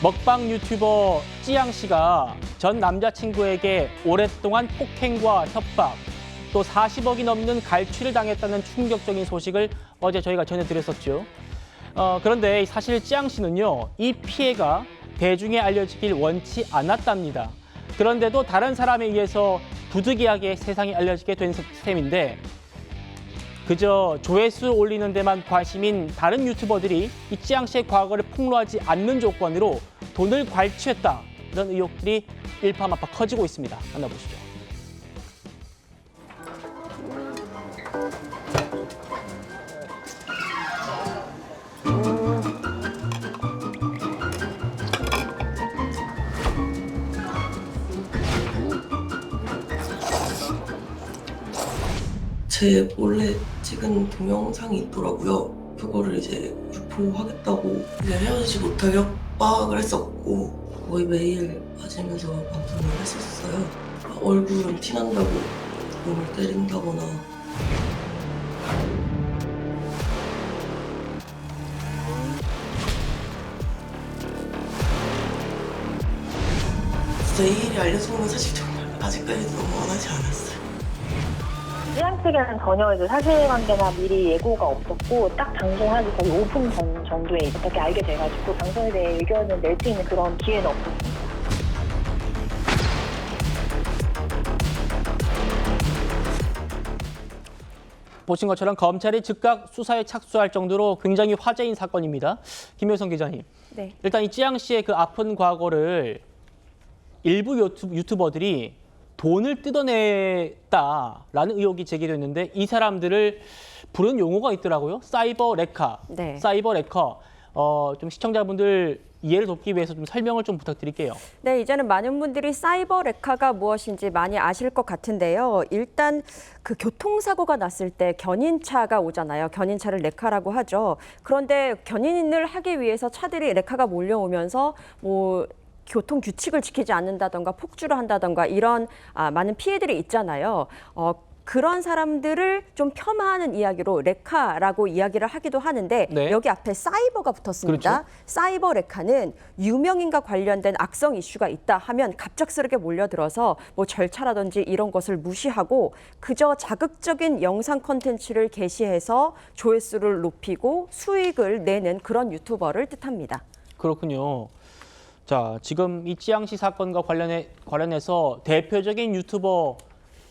먹방 유튜버 찌양 씨가 전 남자친구에게 오랫동안 폭행과 협박, 또 40억이 넘는 갈취를 당했다는 충격적인 소식을 어제 저희가 전해드렸었죠. 그런데 사실 찌양 씨는요, 이 피해가 대중에 알려지길 원치 않았답니다. 그런데도 다른 사람에 의해서 부득이하게 세상에 알려지게 된 셈인데, 그저 조회수 올리는 데만 관심인 다른 유튜버들이 이 찌양 씨의 과거를 폭로하지 않는 조건으로 돈을 괄취했다, 이런 의혹들이 일파만파 커지고 있습니다. 만나보시죠. 제 몰래 찍은 동영상이 있더라고요. 그거를 이제 유포하겠다고 이제 헤어지지 못하게 협박을 했었고 거의 매일 맞으면서 방송을 했었어요. 얼굴은 티난다고 몸을 때린다거나 진짜 이 일이 알려진 건 사실 정말 아직까지도 너무 원하지 않았어요. 찌양 측에는 전혀 이제 사실관계나 미리 예고가 없었고 딱 방송하기 거의 5분 전 정도에 어떻게 알게 돼가지고 방송에 대해 의견을 낼 수 있는 그런 기회는 없었습니다. 보신 것처럼 검찰이 즉각 수사에 착수할 정도로 굉장히 화제인 사건입니다. 김효성 기자님. 네. 일단 이 찌양 씨의 그 아픈 과거를 일부 유튜버들이 돈을 뜯어냈다라는 의혹이 제기됐는데, 이 사람들을 부르는 용어가 있더라고요. 사이버 레카. 네. 사이버 레커. 좀 시청자분들 이해를 돕기 위해서 좀 설명을 좀 부탁드릴게요. 네, 이제는 많은 분들이 사이버 레카가 무엇인지 많이 아실 것 같은데요. 일단 그 교통사고가 났을 때 견인차가 오잖아요. 견인차를 레카라고 하죠. 그런데 견인을 하기 위해서 차들이 레카가 몰려오면서 교통 규칙을 지키지 않는다던가 폭주를 한다던가 이런 많은 피해들이 있잖아요. 그런 사람들을 좀 폄하하는 이야기로 레카라고 이야기를 하기도 하는데, 네. 여기 앞에 사이버가 붙었습니다. 그렇죠. 사이버 레카는 유명인과 관련된 악성 이슈가 있다 하면 갑작스럽게 몰려들어서 절차라든지 이런 것을 무시하고 그저 자극적인 영상 콘텐츠를 게시해서 조회수를 높이고 수익을 내는 그런 유튜버를 뜻합니다. 그렇군요. 자, 지금 이 찌양 씨 사건과 관련해서 대표적인 유튜버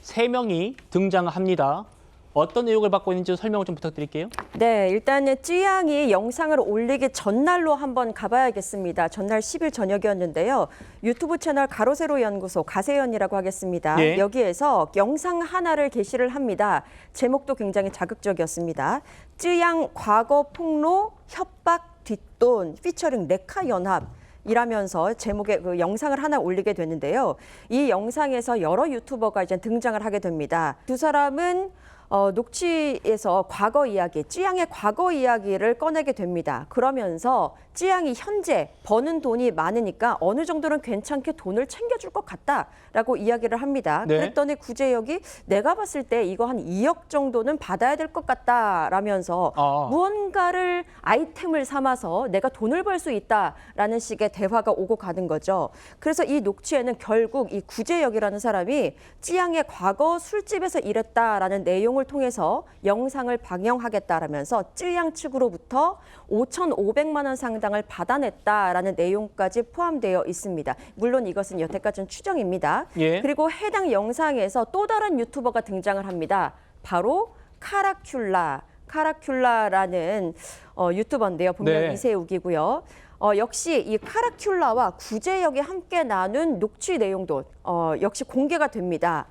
3명이 등장합니다. 어떤 의혹을 받고 있는지 설명을 좀 부탁드릴게요. 네, 일단 찌양이 영상을 올리기 전날로 한번 가봐야겠습니다. 전날 10일 저녁이었는데요. 유튜브 채널 가로세로 연구소 가세연이라고 하겠습니다. 예. 여기에서 영상 하나를 게시를 합니다. 제목도 굉장히 자극적이었습니다. 찌양 과거 폭로 협박 뒷돈 피처링 레카 연합. 이라면서 제목의 그 영상을 하나 올리게 되는데요. 이 영상에서 여러 유튜버가 이제 등장을 하게 됩니다. 두 사람은 녹취에서 과거 이야기, 찌양의 과거 이야기를 꺼내게 됩니다. 그러면서 찌양이 현재 버는 돈이 많으니까 어느 정도는 괜찮게 돈을 챙겨줄 것 같다라고 이야기를 합니다. 네. 그랬더니 구제역이 내가 봤을 때 이거 한 2억 정도는 받아야 될 것 같다라면서 무언가를 아이템을 삼아서 내가 돈을 벌 수 있다라는 식의 대화가 오고 가는 거죠. 그래서 이 녹취에는 결국 이 구제역이라는 사람이 찌양의 과거 술집에서 일했다라는 내용을 통해서 영상을 방영하겠다라면서 찌양 측으로부터 5,500만 원 상당을 받아냈다라는 내용까지 포함되어 있습니다. 물론 이것은 여태까지는 추정입니다. 예. 그리고 해당 영상에서 또 다른 유튜버가 등장을 합니다. 바로 카라큘라라는 유튜버인데요. 본명 네. 이세욱이고요. 역시 이 카라큘라와 구제역이 함께 나눈 녹취 내용도 역시 공개가 됩니다.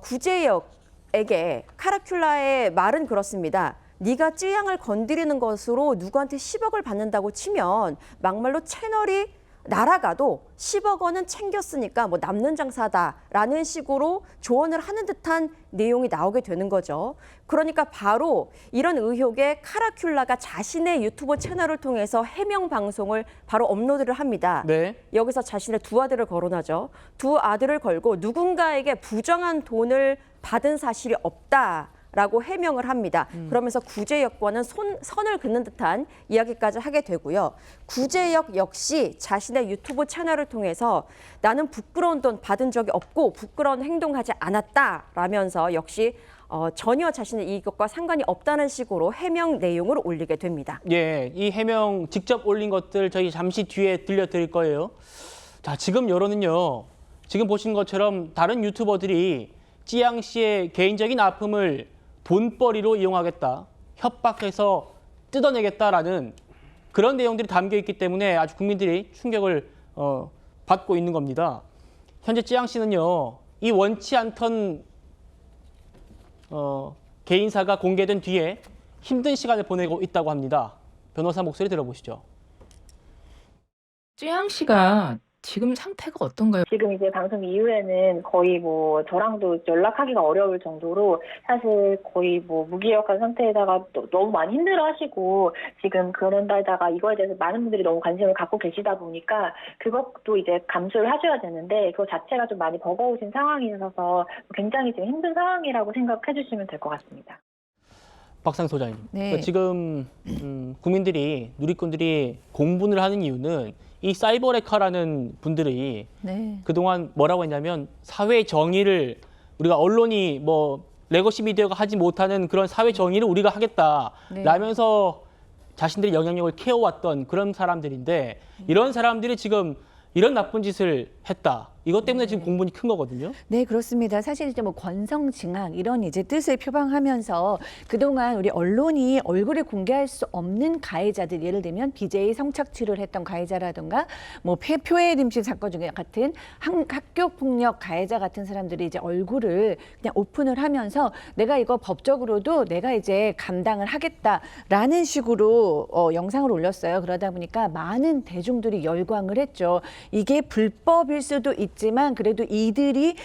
구제역에게 카라큘라의 말은 그렇습니다. 네가 찌양을 건드리는 것으로 누구한테 10억을 받는다고 치면 막말로 채널이 날아가도 10억 원은 챙겼으니까 남는 장사다라는 식으로 조언을 하는 듯한 내용이 나오게 되는 거죠. 그러니까 바로 이런 의혹에 카라큘라가 자신의 유튜브 채널을 통해서 해명 방송을 바로 업로드를 합니다. 네. 여기서 자신의 두 아들을 거론하죠. 두 아들을 걸고 누군가에게 부정한 돈을 받은 사실이 없다. 라고 해명을 합니다. 그러면서 구제역과는 선을 긋는 듯한 이야기까지 하게 되고요. 구제역 역시 자신의 유튜브 채널을 통해서 나는 부끄러운 돈 받은 적이 없고 부끄러운 행동하지 않았다라면서 역시 전혀 자신의 이것과 상관이 없다는 식으로 해명 내용을 올리게 됩니다. 예, 이 해명 직접 올린 것들 저희 잠시 뒤에 들려드릴 거예요. 자, 지금 여론은요. 지금 보신 것처럼 다른 유튜버들이 찌양 씨의 개인적인 아픔을 돈벌이로 이용하겠다, 협박해서 뜯어내겠다라는 그런 내용들이 담겨 있기 때문에 아주 국민들이 충격을 받고 있는 겁니다. 현재 찌양 씨는요, 이 원치 않던 개인사가 공개된 뒤에 힘든 시간을 보내고 있다고 합니다. 변호사 목소리 들어보시죠. 쯔양 씨가 지금 상태가 어떤가요? 지금 이제 방송 이후에는 거의 뭐 저랑도 연락하기가 어려울 정도로 사실 거의 뭐 무기력한 상태에다가 너무 많이 힘들어하시고 지금 그런데다가 이거에 대해서 많은 분들이 너무 관심을 갖고 계시다 보니까 그것도 이제 감수를 하셔야 되는데 그거 자체가 좀 많이 버거우신 상황이셔서 굉장히 지금 힘든 상황이라고 생각해 주시면 될 것 같습니다. 박상 소장님. 네. 그러니까 지금 국민들이 누리꾼들이 공분을 하는 이유는 이 사이버레카라는 분들이 네. 그동안 뭐라고 했냐면 사회 정의를 우리가 언론이 뭐 레거시 미디어가 하지 못하는 그런 사회 정의를 우리가 하겠다라면서 자신들의 영향력을 키워왔던 그런 사람들인데 이런 사람들이 지금 이런 나쁜 짓을 했다. 이것 때문에 지금 공분이 큰 거거든요. 네, 그렇습니다. 사실 이제 뭐 권성징악 이런 이제 뜻을 표방하면서 그동안 우리 언론이 얼굴을 공개할 수 없는 가해자들, 예를 들면 BJ 성착취를 했던 가해자라든가 뭐 표해일 임신 사건 중에 같은 학교 폭력 가해자 같은 사람들이 이제 얼굴을 그냥 오픈을 하면서 내가 이거 법적으로도 내가 이제 감당을 하겠다라는 식으로 영상을 올렸어요. 그러다 보니까 많은 대중들이 열광을 했죠. 이게 불법일 수도 있지만 그래도 이들이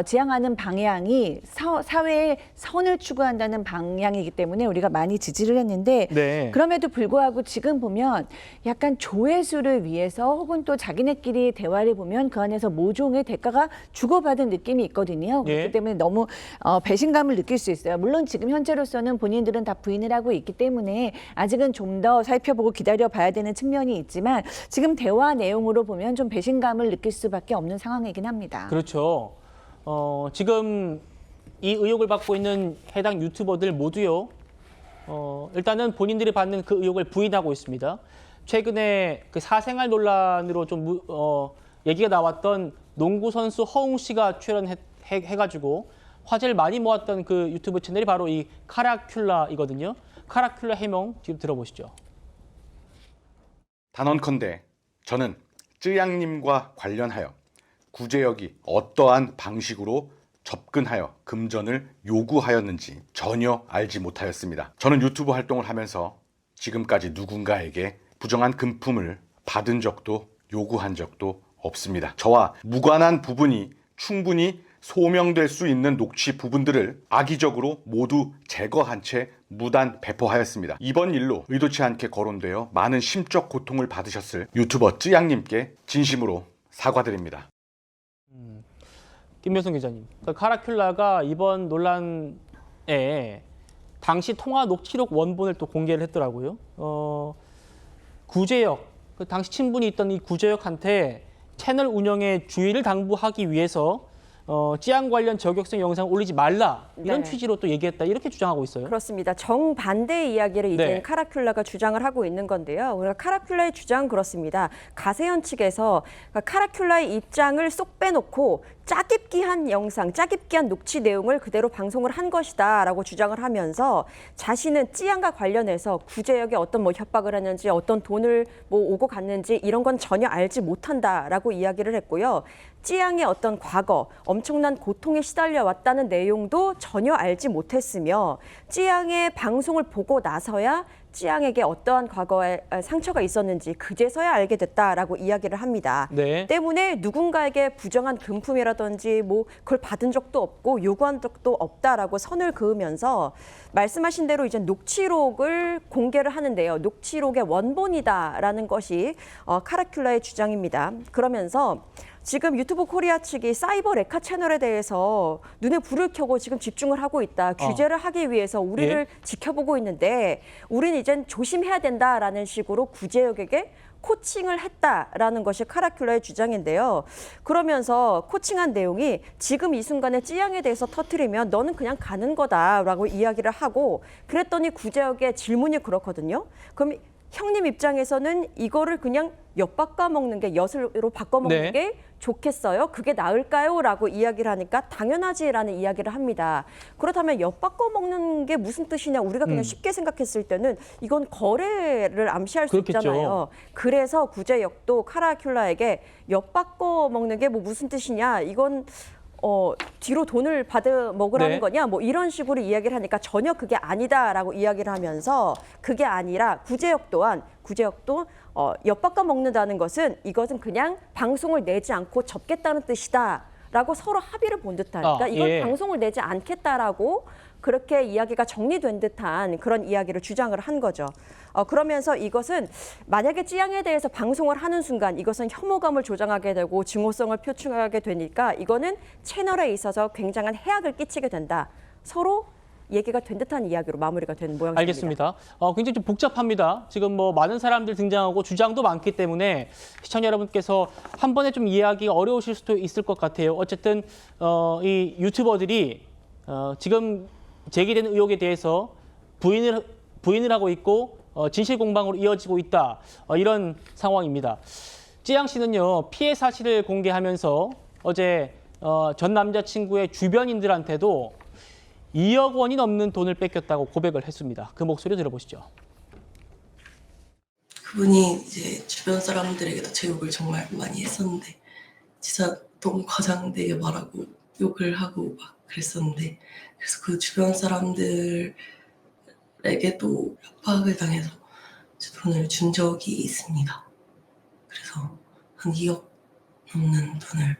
지향하는 방향이 사회의 선을 추구한다는 방향이기 때문에 우리가 많이 지지를 했는데 네. 그럼에도 불구하고 지금 보면 약간 조회수를 위해서 혹은 또 자기네끼리 대화를 보면 그 안에서 모종의 대가가 주고받은 느낌이 있거든요. 그렇기 예. 때문에 너무 배신감을 느낄 수 있어요. 물론 지금 현재로서는 본인들은 다 부인을 하고 있기 때문에 아직은 좀 더 살펴보고 기다려봐야 되는 측면이 있지만 지금 대화 내용으로 보면 좀 배신감을 느낄 수밖에 없는 상황이긴 합니다. 그렇죠. 지금 이 의혹을 받고 있는 해당 유튜버들 모두요. 일단은 본인들이 받는 그 의혹을 부인하고 있습니다. 최근에 그 사생활 논란으로 좀 얘기가 나왔던 농구 선수 허웅 씨가 출연해가지고 화제를 많이 모았던 그 유튜브 채널이 바로 이 카라큘라이거든요. 카라큘라 해명 지금 들어보시죠. 단언컨대 저는 쯔양님과 관련하여 구제역이 어떠한 방식으로 접근하여 금전을 요구하였는지 전혀 알지 못하였습니다. 저는 유튜브 활동을 하면서 지금까지 누군가에게 부정한 금품을 받은 적도 요구한 적도 없습니다. 저와 무관한 부분이 충분히 소명될 수 있는 녹취 부분들을 악의적으로 모두 제거한 채 무단 배포하였습니다. 이번 일로 의도치 않게 거론되어 많은 심적 고통을 받으셨을 유튜버 쯔양님께 진심으로 사과드립니다. 김명선 기자님, 그러니까 카라큘라가 이번 논란에 당시 통화 녹취록 원본을 또 공개를 했더라고요. 구제역, 그 당시 친분이 있던 이 구제역한테 채널 운영에 주의를 당부하기 위해서 찌양 관련 저격성 영상을 올리지 말라 이런 네. 취지로 또 얘기했다 이렇게 주장하고 있어요. 그렇습니다. 정반대의 이야기를 이제 네. 카라큘라가 주장을 하고 있는 건데요. 우리가 카라큘라의 주장은 그렇습니다. 가세현 측에서 카라큘라의 입장을 쏙 빼놓고 짜깁기한 영상, 짜깁기한 녹취 내용을 그대로 방송을 한 것이다라고 주장을 하면서 자신은 찌양과 관련해서 구제역에 어떤 뭐 협박을 했는지 어떤 돈을 뭐 오고 갔는지 이런 건 전혀 알지 못한다라고 이야기를 했고요. 찌양의 어떤 과거, 엄청난 고통에 시달려 왔다는 내용도 전혀 알지 못했으며 찌양의 방송을 보고 나서야 찌양에게 어떠한 과거에 상처가 있었는지 그제서야 알게 됐다라고 이야기를 합니다. 네. 때문에 누군가에게 부정한 금품이라든지 뭐 그걸 받은 적도 없고 요구한 적도 없다라고 선을 그으면서 말씀하신 대로 이제 녹취록을 공개를 하는데요. 녹취록의 원본이다라는 것이 카라큘라의 주장입니다. 그러면서 지금 유튜브 코리아 측이 사이버 레카 채널에 대해서 눈에 불을 켜고 지금 집중을 하고 있다. 규제를 하기 위해서 우리를 지켜보고 있는데 우리는 이젠 조심해야 된다라는 식으로 구제역에게 코칭을 했다라는 것이 카라큘러의 주장인데요. 그러면서 코칭한 내용이 지금 이 순간에 찌양에 대해서 터뜨리면 너는 그냥 가는 거다라고 이야기를 하고 그랬더니 구제역의 질문이 그렇거든요. 그럼 형님 입장에서는 이거를 그냥 엿바꿔 먹는 게 엿으로 바꿔 먹는 게 좋겠어요? 그게 나을까요? 라고 이야기를 하니까 당연하지라는 이야기를 합니다. 그렇다면 엿바꿔 먹는 게 무슨 뜻이냐? 우리가 그냥 쉽게 생각했을 때는 이건 거래를 암시할 수 그렇겠죠. 있잖아요. 그래서 구제역도 카라큘라에게 엿바꿔 먹는 게 뭐 무슨 뜻이냐? 이건 뒤로 돈을 받아 먹으라는 거냐? 뭐 이런 식으로 이야기를 하니까 전혀 그게 아니다라고 이야기를 하면서 그게 아니라 구제역도 엿바꿔 먹는다는 것은 이것은 그냥 방송을 내지 않고 접겠다는 뜻이다라고 서로 합의를 본 듯한 그러니까 이건 방송을 내지 않겠다라고 그렇게 이야기가 정리된 듯한 그런 이야기를 주장을 한 거죠. 그러면서 이것은 만약에 찌양에 대해서 방송을 하는 순간 이것은 혐오감을 조장하게 되고 증오성을 표출하게 되니까 이거는 채널에 있어서 굉장한 해악을 끼치게 된다. 서로 얘기가 된 듯한 이야기로 마무리가 된 모양입니다. 알겠습니다. 굉장히 좀 복잡합니다. 지금 뭐 많은 사람들 등장하고 주장도 많기 때문에 시청자 여러분께서 한 번에 좀 이해하기가 어려우실 수도 있을 것 같아요. 어쨌든 이 유튜버들이 지금 제기된 의혹에 대해서 부인을 하고 있고 진실 공방으로 이어지고 있다. 이런 상황입니다. 찌양 씨는요 피해 사실을 공개하면서 어제 전 남자친구의 주변인들한테도 2억 원이 넘는 돈을 뺏겼다고 고백을 했습니다. 그 목소리 들어보시죠. 그분이 이제 주변 사람들에게도 제 욕을 정말 많이 했었는데 진짜 너무 과장되게 말하고 욕을 하고 막 그랬었는데 그래서 그 주변 사람들에게도 협박을 당해서 제 돈을 준 적이 있습니다. 그래서 한 2억 넘는 돈을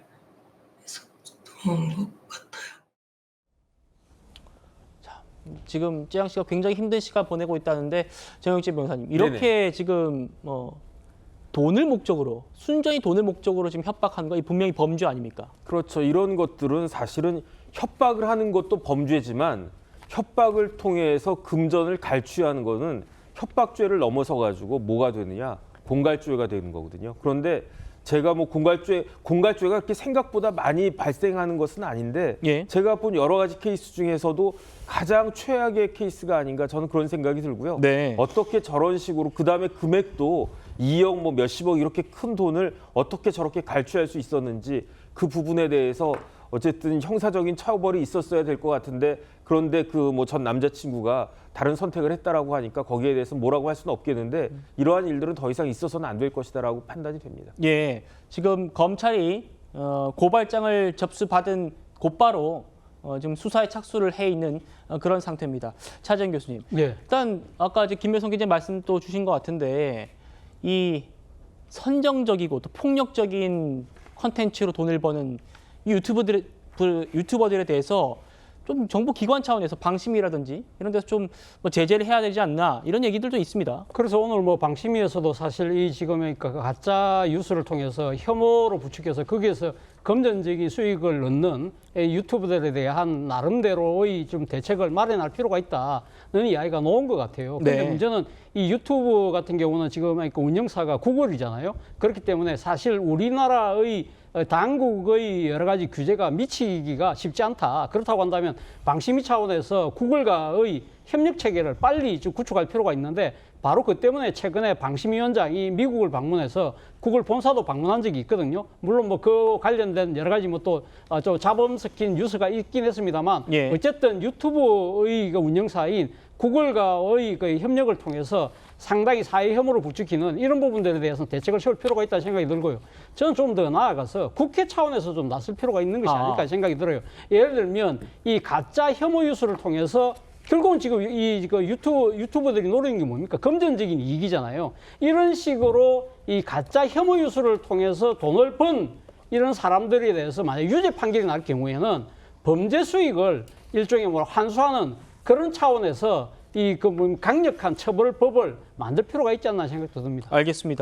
썼던 것 같아요. 지금 찌양 씨가 굉장히 힘든 시간 보내고 있다는데 정영진 변호사님 이렇게 지금 돈을 목적으로 순전히 돈을 목적으로 지금 협박하는 거 이 분명히 범죄 아닙니까? 그렇죠. 이런 것들은 사실은 협박을 하는 것도 범죄지만 협박을 통해서 금전을 갈취하는 거는 협박죄를 넘어서 가지고 뭐가 되느냐? 공갈죄가 되는 거거든요. 그런데 제가 뭐 공갈죄가 그렇게 생각보다 많이 발생하는 것은 아닌데 제가 본 여러 가지 케이스 중에서도 가장 최악의 케이스가 아닌가 저는 그런 생각이 들고요. 어떻게 저런 식으로 그다음에 금액도 2억 뭐 몇십억 이렇게 큰 돈을 어떻게 저렇게 갈취할 수 있었는지 그 부분에 대해서 어쨌든 형사적인 처벌이 있었어야 될 것 같은데 그런데 그 뭐 전 남자친구가 다른 선택을 했다라고 하니까 거기에 대해서 뭐라고 할 수는 없겠는데 이러한 일들은 더 이상 있어서는 안 될 것이다라고 판단이 됩니다. 지금 검찰이 고발장을 접수받은 곧바로 지금 수사에 착수를 해 있는 그런 상태입니다. 차재현 교수님, 일단 아까 이제 김여성 기자님 말씀 또 주신 것 같은데 이 선정적이고 또 폭력적인 콘텐츠로 돈을 버는 이 유튜버들에 대해서 좀 정부 기관 차원에서 방심이라든지 이런 데서 좀 뭐 제재를 해야 되지 않나 이런 얘기들도 있습니다. 그래서 오늘 뭐 방심위에서도 사실 이 지금의 가짜 뉴스를 통해서 혐오로 부추겨서 거기에서 금전적인 수익을 얻는 유튜브들에 대한 나름대로의 좀 대책을 마련할 필요가 있다는 이야기가 나온 것 같아요. 그런데 문제는 이 유튜브 같은 경우는 지금 운영사가 구글이잖아요. 그렇기 때문에 사실 우리나라의 당국의 여러 가지 규제가 미치기가 쉽지 않다. 그렇다고 한다면 방심위 차원에서 구글과의 협력 체계를 빨리 좀 구축할 필요가 있는데 바로 그 때문에 최근에 방심위원장이 미국을 방문해서 구글 본사도 방문한 적이 있거든요. 물론 뭐 그 관련된 여러 가지 뭐 또 자범 섞인 뉴스가 있긴 했습니다만 어쨌든 유튜브의 운영사인 구글과의 그 협력을 통해서 상당히 사회 혐오를 부추기는 이런 부분들에 대해서는 대책을 세울 필요가 있다는 생각이 들고요. 저는 좀 더 나아가서 국회 차원에서 좀 나설 필요가 있는 것이 아닐까 생각이 들어요. 예를 들면 이 가짜 혐오 뉴스를 통해서 결국은 지금 유튜버들이 노리는 게 뭡니까? 금전적인 이익이잖아요. 이런 식으로 이 가짜 혐오 뉴스를 통해서 돈을 번 이런 사람들에 대해서 만약 유죄 판결이 날 경우에는 범죄 수익을 일종의 뭐 환수하는 그런 차원에서 이 강력한 처벌 법을 만들 필요가 있지 않나 생각도 듭니다. 알겠습니다.